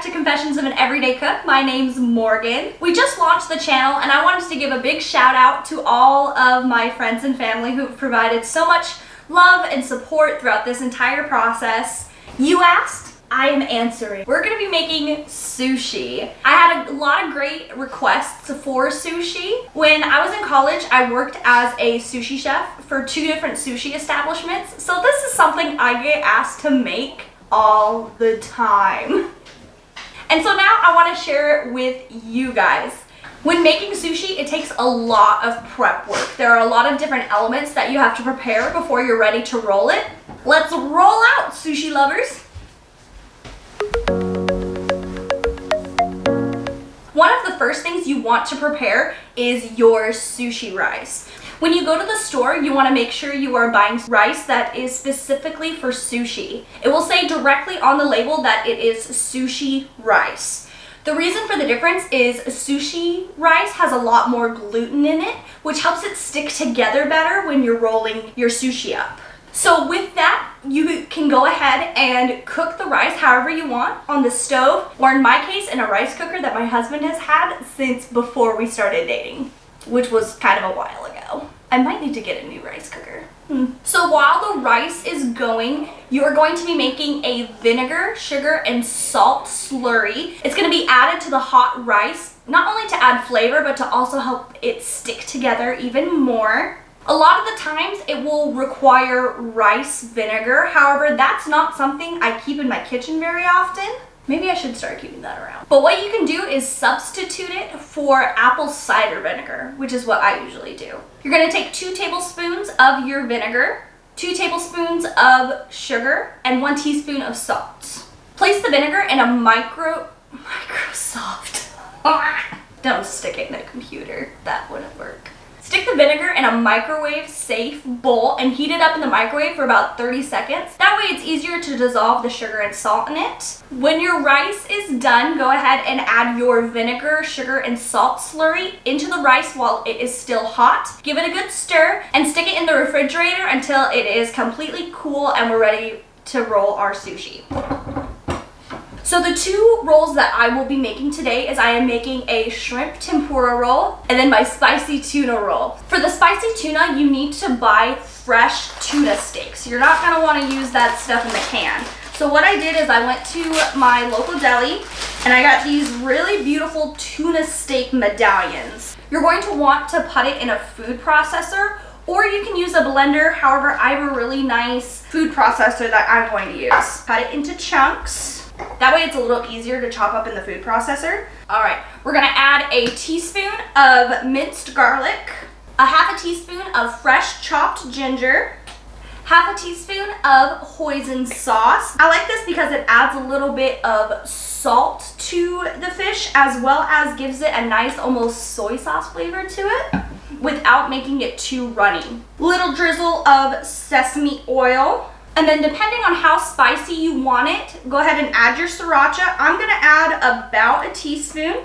to Confessions of an Everyday Cook. My name's Morgan. We just launched the channel and I wanted to give a big shout out to all of my friends and family who've provided so much love and support throughout this entire process. You asked, I am answering. We're gonna be making sushi. I had a lot of great requests for sushi. When I was in college, I worked as a sushi chef for 2 different sushi establishments. So this is something I get asked to make all the time. And so now I want to share it with you guys. When making sushi, it takes a lot of prep work. There are a lot of different elements that you have to prepare before you're ready to roll it. Let's roll out, sushi lovers. One of the first things you want to prepare is your sushi rice. When you go to the store, you want to make sure you are buying rice that is specifically for sushi. It will say directly on the label that it is sushi rice. The reason for the difference is sushi rice has a lot more gluten in it, which helps it stick together better when you're rolling your sushi up. So with that, you can go ahead and cook the rice however you want on the stove, or in my case, in a rice cooker that my husband has had since before we started dating, which was kind of a while ago. I might need to get a new rice cooker. So while the rice is going, you are going to be making a vinegar, sugar, and salt slurry. It's going to be added to the hot rice, not only to add flavor, but to also help it stick together even more. A lot of the times it will require rice vinegar. However, that's not something I keep in my kitchen very often. Maybe I should start keeping that around. But what you can do is substitute it for apple cider vinegar, which is what I usually do. You're gonna take 2 tablespoons of your vinegar, 2 tablespoons of sugar, and 1 teaspoon of salt. Place the vinegar in a Microsoft. Don't stick it in a computer, that wouldn't work. Stick the vinegar in a microwave-safe bowl and heat it up in the microwave for about 30 seconds. That way it's easier to dissolve the sugar and salt in it. When your rice is done, go ahead and add your vinegar, sugar, and salt slurry into the rice while it is still hot. Give it a good stir and stick it in the refrigerator until it is completely cool and we're ready to roll our sushi. So the 2 rolls that I will be making today is I am making a shrimp tempura roll and then my spicy tuna roll. For the spicy tuna, you need to buy fresh tuna steaks. You're not gonna wanna use that stuff in the can. So what I did is I went to my local deli and I got these really beautiful tuna steak medallions. You're going to want to put it in a food processor, or you can use a blender. However, I have a really nice food processor that I'm going to use. Cut it into chunks. That way it's a little easier to chop up in the food processor. All right, we're gonna add a teaspoon of minced garlic, a half a teaspoon of fresh chopped ginger, half a teaspoon of hoisin sauce. I like this because it adds a little bit of salt to the fish as well as gives it a nice almost soy sauce flavor to it without making it too runny. Little drizzle of sesame oil. And then depending on how spicy you want it, go ahead and add your sriracha. I'm gonna add about a teaspoon.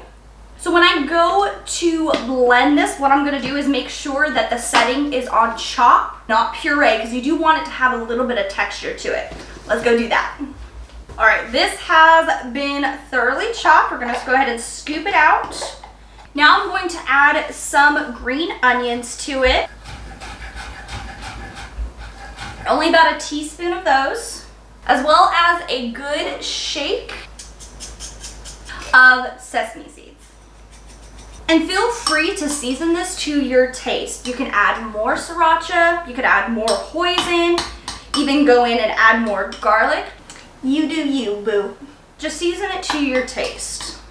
So when I go to blend this, what I'm gonna do is make sure that the setting is on chop, not puree, because you do want it to have a little bit of texture to it. Let's go do that. All right, this has been thoroughly chopped. We're gonna just go ahead and scoop it out. Now I'm going to add some green onions to it. Only about a teaspoon of those, as well as a good shake of sesame seeds. And feel free to season this to your taste. You can add more sriracha, you could add more hoisin, even go in and add more garlic. You do you, boo. Just season it to your taste.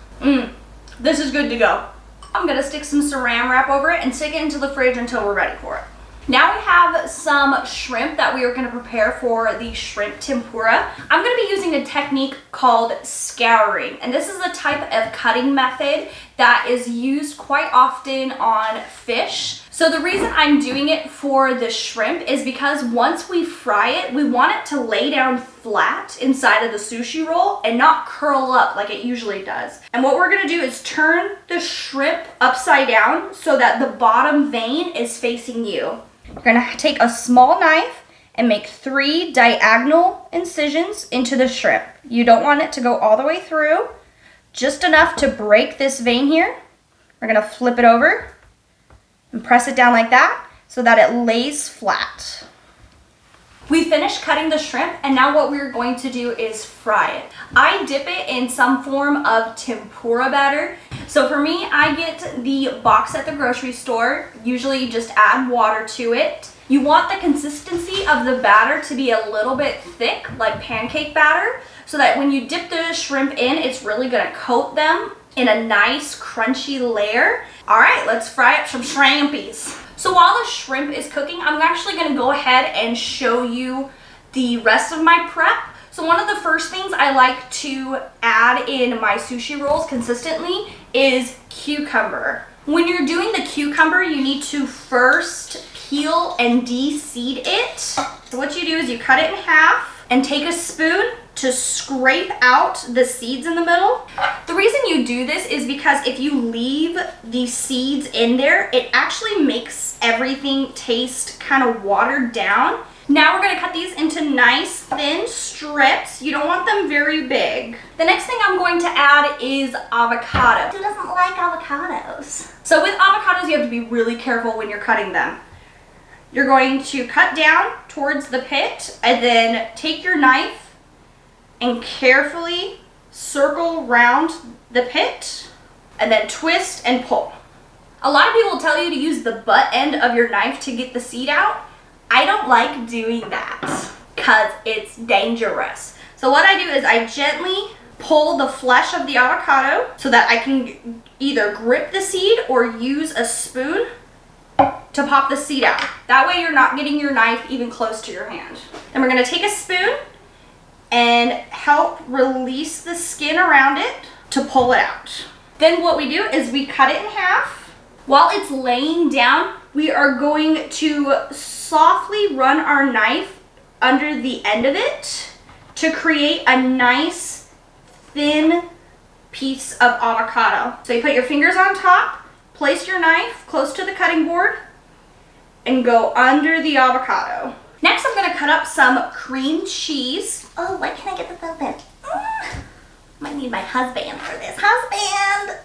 This is good to go. I'm gonna stick some saran wrap over it and stick it into the fridge until we're ready for it. Now we have some shrimp that we are going to prepare for the shrimp tempura. I'm going to be using a technique called scouring, and this is a type of cutting method that is used quite often on fish. So the reason I'm doing it for the shrimp is because once we fry it, we want it to lay down flat inside of the sushi roll and not curl up like it usually does. And what we're gonna do is turn the shrimp upside down so that the bottom vein is facing you. You're gonna take a small knife and make 3 diagonal incisions into the shrimp. You don't want it to go all the way through. just enough to break this vein here. We're gonna flip it over and press it down like that so that it lays flat. We finished cutting the shrimp, and now what we're going to do is fry it. I dip it in some form of tempura batter. So for me, I get the box at the grocery store. Usually you just add water to it. You want the consistency of the batter to be a little bit thick, like pancake batter, so that when you dip the shrimp in, it's really gonna coat them in a nice crunchy layer. All right, let's fry up some shrimpies. So while the shrimp is cooking, I'm actually gonna go ahead and show you the rest of my prep. So one of the first things I like to add in my sushi rolls consistently is cucumber. When you're doing the cucumber, you need to first peel and de-seed it. So what you do is you cut it in half and take a spoon to scrape out the seeds in the middle. The reason you do this is because if you leave the seeds in there, it actually makes everything taste kind of watered down. Now we're gonna cut these into nice thin strips. You don't want them very big. The next thing I'm going to add is avocado. Who doesn't like avocados? So with avocados, you have to be really careful when you're cutting them. You're going to cut down towards the pit and then take your knife and carefully circle round the pit and then twist and pull. A lot of people will tell you to use the butt end of your knife to get the seed out. I don't like doing that because it's dangerous. So what I do is I gently pull the flesh of the avocado so that I can either grip the seed or use a spoon to pop the seed out. That way you're not getting your knife even close to your hand. Then we're gonna take a spoon and help release the skin around it to pull it out. Then what we do is we cut it in half. While it's laying down, we are going to softly run our knife under the end of it to create a nice thin piece of avocado. So you put your fingers on top, place your knife close to the cutting board, and go under the avocado. Next, I'm gonna cut up some cream cheese. Oh, why can't I get this open? Might need my husband for this. Husband!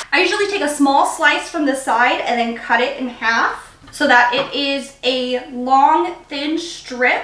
I usually take a small slice from the side and then cut it in half so that it is a long, thin strip.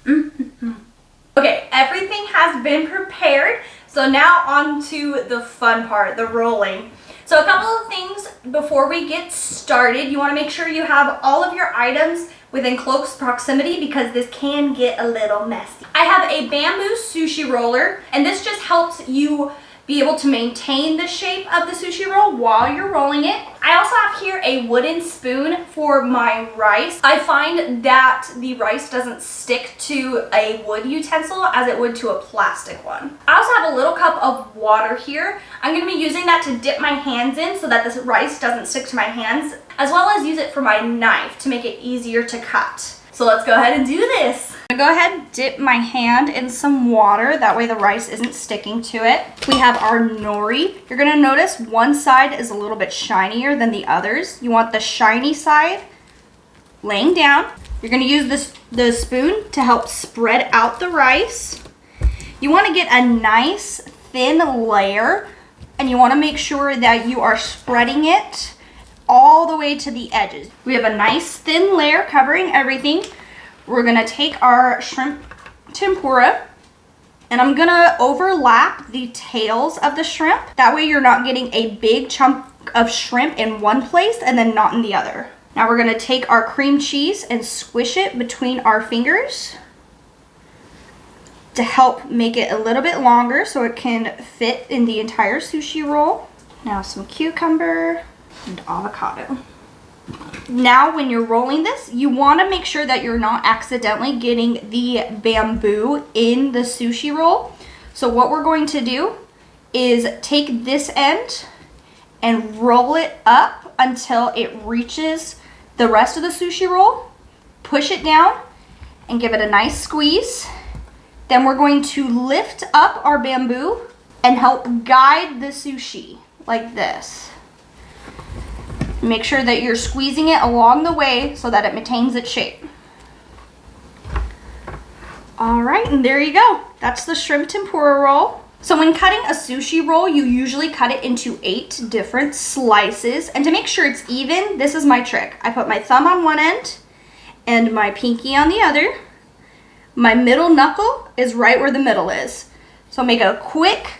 Okay, everything has been prepared. So now on to the fun part, the rolling. So a couple of things before we get started. You want to make sure you have all of your items within close proximity because this can get a little messy. I have a bamboo sushi roller, and this just helps you be able to maintain the shape of the sushi roll while you're rolling it. I also have here a wooden spoon for my rice. I find that the rice doesn't stick to a wood utensil as it would to a plastic one. I also have a little cup of water here. I'm going to be using that to dip my hands in so that this rice doesn't stick to my hands, as well as use it for my knife to make it easier to cut. So let's go ahead and do this. I'm gonna go ahead and dip my hand in some water. That way the rice isn't sticking to it. We have our nori. You're gonna notice one side is a little bit shinier than the others. You want the shiny side laying down. You're gonna use the spoon to help spread out the rice. You wanna get a nice thin layer, and you wanna make sure that you are spreading it all the way to the edges. We have a nice thin layer covering everything. We're gonna take our shrimp tempura, and I'm gonna overlap the tails of the shrimp. That way you're not getting a big chunk of shrimp in one place and then not in the other. Now we're gonna take our cream cheese and squish it between our fingers to help make it a little bit longer so it can fit in the entire sushi roll. Now some cucumber and avocado. Now when you're rolling this, you want to make sure that you're not accidentally getting the bamboo in the sushi roll. So what we're going to do is take this end and roll it up until it reaches the rest of the sushi roll. Push it down and give it a nice squeeze. Then we're going to lift up our bamboo and help guide the sushi like this. Make sure that you're squeezing it along the way so that it maintains its shape. All right, and there you go. That's the shrimp tempura roll. So when cutting a sushi roll, you usually cut it into 8 different slices. And to make sure it's even, this is my trick. I put my thumb on one end and my pinky on the other. My middle knuckle is right where the middle is. So make a quick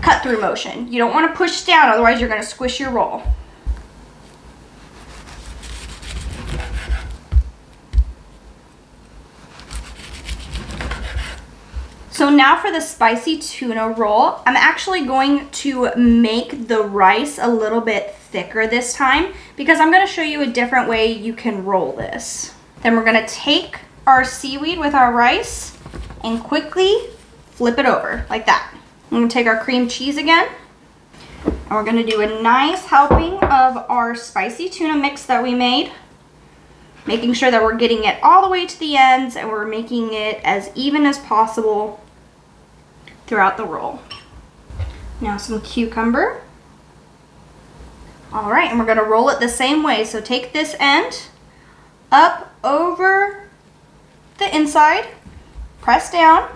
cut through motion. You don't want to push down, otherwise you're going to squish your roll. So now for the spicy tuna roll, I'm actually going to make the rice a little bit thicker this time because I'm going to show you a different way you can roll this. Then we're going to take our seaweed with our rice and quickly flip it over like that. I'm going to take our cream cheese again, and we're going to do a nice helping of our spicy tuna mix that we made, making sure that we're getting it all the way to the ends and we're making it as even as possible throughout the roll. Now some cucumber. All right, and we're going to roll it the same way. So take this end up over the inside, press down,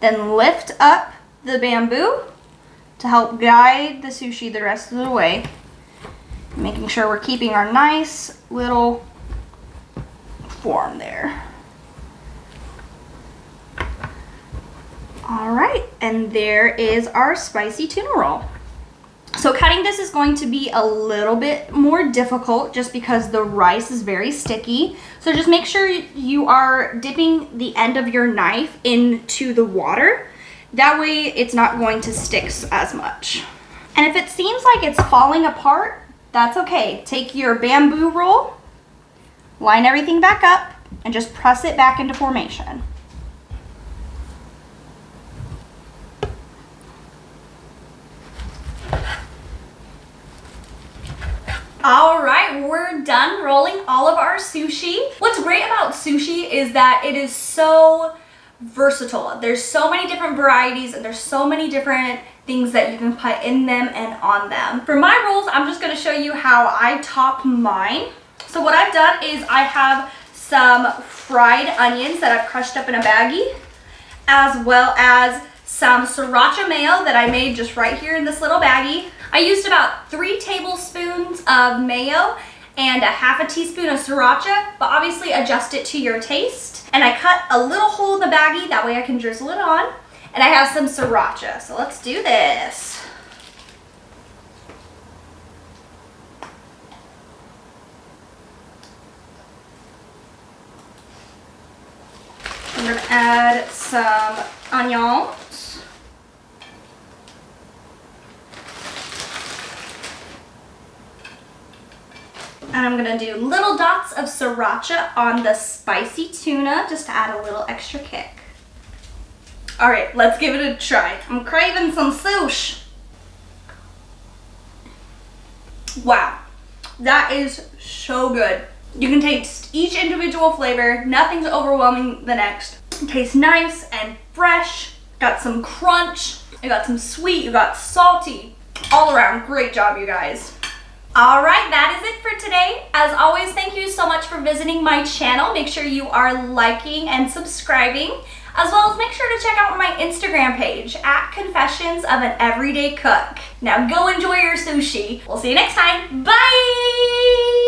then lift up the bamboo to help guide the sushi the rest of the way, making sure we're keeping our nice little form there. All right, and there is our spicy tuna roll. So cutting this is going to be a little bit more difficult just because the rice is very sticky. So just make sure you are dipping the end of your knife into the water. That way it's not going to stick as much. And if it seems like it's falling apart, that's okay. Take your bamboo roll, line everything back up, and just press it back into formation. All right, we're done rolling all of our sushi. What's great about sushi is that it is so versatile. There's so many different varieties and there's so many different things that you can put in them and on them. For my rolls, I'm just gonna show you how I top mine. So what I've done is I have some fried onions that I've crushed up in a baggie, as well as some sriracha mayo that I made just right here in this little baggie. I used about 3 tablespoons of mayo and a half a teaspoon of sriracha, but obviously adjust it to your taste. And I cut a little hole in the baggie, that way I can drizzle it on. And I have some sriracha, so let's do this. I'm gonna add some onions. And I'm gonna do little dots of sriracha on the spicy tuna just to add a little extra kick. All right, let's give it a try. I'm craving some sushi. Wow, that is so good. You can taste each individual flavor. Nothing's overwhelming the next. It tastes nice and fresh. Got some crunch. You got some sweet. You got salty. All around, great job, you guys. All right, that is it for today. As always, thank you so much for visiting my channel. Make sure you are liking and subscribing, as well as make sure to check out my Instagram page at Confessions of an Everyday Cook. Now go enjoy your sushi. We'll see you next time. Bye!